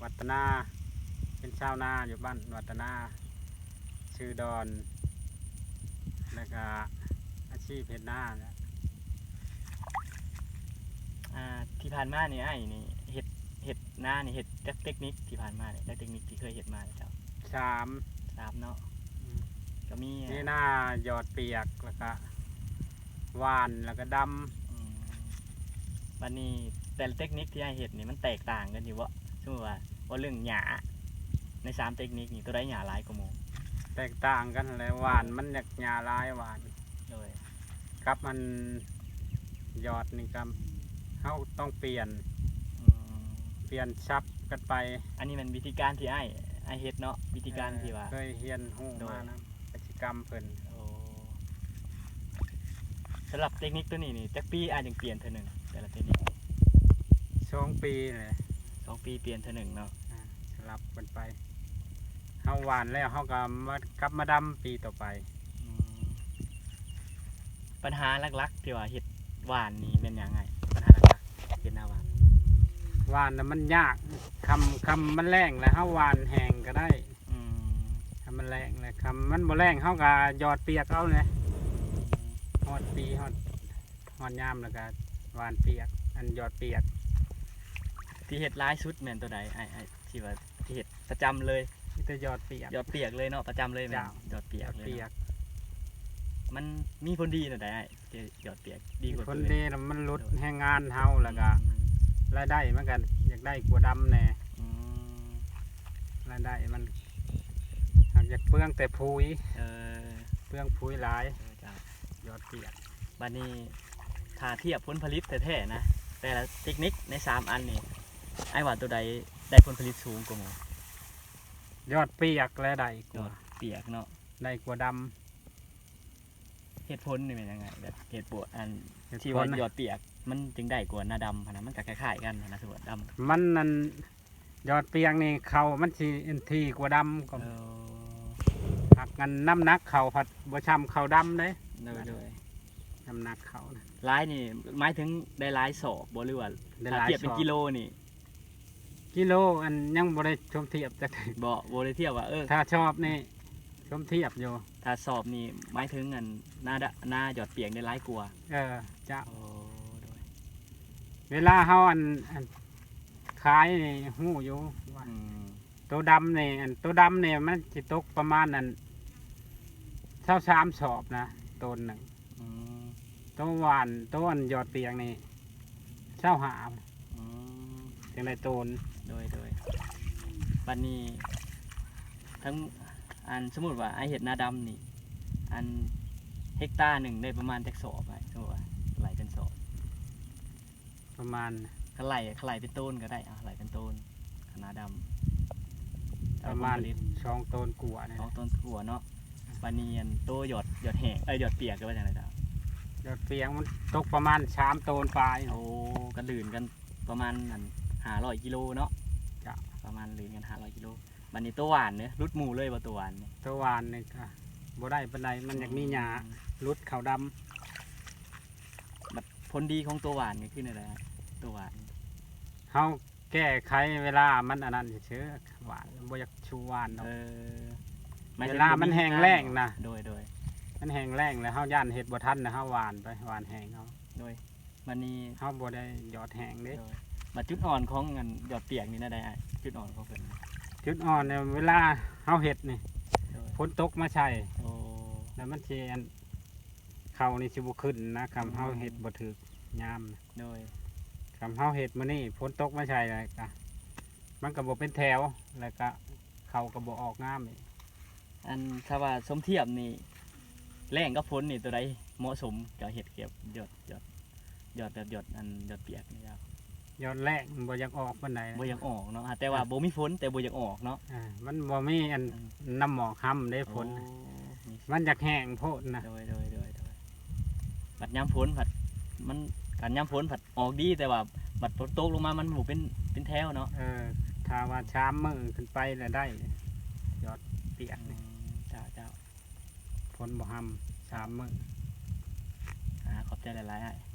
วัฒนาเป็นชาวนาอยู่บ้านวัฒนาชื่อดอนแล้วก็อาชีพเฮ็ดนาเนี่ย ที่ผ่านมานี่ไอ้นี่เห็ดหน้านี่เห็ดเทคนิคที่ผ่านมาเนี่ยเทคนิคที่เคยเห็ดมาเจ้า สาม เนาะก็มี นี่หน้าหยอดเปียกแล้วก็หวานแล้วก็ดวันนี้แต่ละเทคนิคที่ไอ้เห็ดนี่มันแตกต่างกันอยู่วะสมมติว่าเรื่องหญ้าใน3เทคนิคนี่ตัวใดหญ้าหลายกว่าหมู่ แตกต่างกันเลยหวานมันอยากหญ้าลายหวาน โดย ครับมันหยอดนี่ครับเขาต้องเปลี่ยนชับกันไป อันนี้มันวิธีการที่ไอ้เห็ดเนาะวิธีการที่ว่า เคยเฮียนหูมานะกิจกรรมเพิ่น สำหรับเทคนิคตัวนี้นี่จักปีอาจจะเปลี่ยนเท่านึงแต่ละเทคนิค 2 ปีเลย 2 ปีเปลี่ยนเท่านึงเนาะ สลับกันไปเขาหวานแล้วเขาก็กลับมาดำปีต่อไป ปัญหาหลักๆที่ว่าเห็ดหวานนี่เป็นยังไงปัญหาหลักๆเห็ดหน้าหวาน หวานแล้วมันยากคำมันแรงแล้วเขาหวานแห้งก็ได้คำมันแรงเลยคำมันบ่แรงเขาก็หยอดเปียกเอาเลยฮอดปีฮอดยามแล้วก็หวานเปียกอันหยอดเปียก ที่เห็ดร้ายสุดแม่นตัวใดไอ้ที่ว่าที่เห็ดประจำเลย มีแต่หยอดเปียก หยอดเปียกเลยเนาะประจำเลยแม่น จ้ะ หยอดเปี ห ย ย ก อด เลย เปียก เนาะมันมีผลดีตัวใดไอ้ที่หยอดเปียกดีกว่า คน อื่ ดีแล้วมันลดแรงงานเฮาแล้วก็รายได้มันก็อยากได้กว่าดำแน่ อืม รายได้มันหากอยากเปลืองแต่ปุ๋ย เออ เปลืองปุ๋ยหลาย จ้ะ หยอดเปียก บัดนี้ถ้าเทียบผลผลิตแท้ๆนะแต่ละเทคนิคใน3อันนี่ไอ้ว่าตัวใดได้ผลผลิตสูงกว่าหมู่ ยอดเปียกและได้ก หยอ ว่า ดเปียกเนาะ ได้กว่าด เหตุผลนี่เป็นยังไงแบบเหตุผลอัน ำ ที่ว่าหยอดเปียกมันจึงได้กว่าหน้าดำนะมันก็คล้ายๆกันนะส่วนดำ มันนั่นยอดเปียกนี่เขามันสิทีกว่าดำก็ หักกันน้ำหนักเขาผัดบัวชำเขาดำเลย โดย น้ำหนักเขานะ ลายนี่หมายถึงได้ลายสอบบ่หรือว่า ได้ ถ้า หลาย เทียบเป็น สอบ กิโลนี่ กิโลอันยังบ่ได้ชมเทียบจัก บ่ได้เทียบว่าถ้าชอบนี่ชมเทียบอยู่ ถ้าสอบนี่หมายถึงอันหน้าหยอดเปียกได้ลายกว่า จะ โอ้โดย เวลาเฮาอันขายนี่หู้อยู่ว่า อืม ตัวดำนี่ตัวดำนี่มันสิตกประมาณนั้น23 สอบนะต้นหนึ่ง อืม ตัวหวานตัวอันยอดเปียกนี่25 อืม จังได้ต้น โดยบัดนี้ทั้งอันสมมุติว่าไอเห็ดหน้าดำนี่อันเฮกตาร์หนึ่งได้ประมาณจักสอบไปสมมุติว่าไหลเป็นสอบ ประมาณ ก็ไหลเป็นต้นก็ได้ไหลเป็นต้นคณะดำ ประมาณ ผลผลิต 2 ต้นกว่าเนี่ย 2 ต้นขัวเนาะบัดนี้อันโตหยอดแห้งหยอดเปียกก็ว่าจังได๋จ้ะ ยอดเปียกมันตกประมาณ3 ต้นปลาย โอ้ก็ลื่นกันประมาณอัน500 กิโลเนาะ จ้ะ ประมาณลื่นกัน500 กิโลบัดนี้ตัวหวานเนี่ยรุดหมู่เลยบ่ตัวหวานนี่ ตัวหวานนี่ก็บ่ได้ปานใดมันอยากมีหญ้ารุดเขาวด บัดผลดีของตัวหวานนี่คืออะไรฮะตัวหวาน ำเฮาแก้ไขเวลามันอันนั้นเฉยๆหวานบ่อยากชูหวานเนาะ หยถึ เวลามันแห้งแล้งนะ โดย มันแห้งแล้งแล้วเฮาย่านเฮ็ดบ่ทันนะเฮาหวานไปหวานแห้งเฮา บัดนี้ เฮาบ่ได้หยอดแห้งเด้ บัดจุดอ่อนของเงินหยอดเปียกนี่นะได้จุดอ่อนของเพิ่น จุดอ่อนเนี่ยเวลาเฮาเฮ็ดนี่ โดย ฝนตกมาใช่ โอ้ แล้วมันสิอันเขานี่สิบ่ขึ้นนะคำเฮาเฮ็ดบ่ถูกยามนะ โดย คำเฮาเห็ดมื้อนี้ฝนตกมาใช่เลยก็มันก็บ่เป็นแถวแล้วก็เขาก็บ่ออกงามอีก อันถ้าว่าสมเทียบนี่แรงกับฝนนี่ตัวใดเหมาะสมกับเห็ดเก็บหยอดแบบหยอดอันหยอดเปียกนี่ครับ ยอดแรกมันบ่อยากออกปานใด บ่อยากออกเนาะแต่ว่าบ่มีฝนแต่บ่อยากออกเนาะ มันบ่มีอันน้ำหมอกค้ำได้ฝน โอ้นี่ มันอยากแห้งโพดนะ โดยบัดยามฝนผัดมันการยามฝนผัดออกดีแต่ว่าบัดฝนตกลงมามันบ่เป็นแถวเนาะ ถ้าว่าชามมื้อขึ้นไปแล้วได้ยอดเปียกนี่ เจ้า ฝนบ่ห้ำชามมื้อ ขอบใจหลายๆ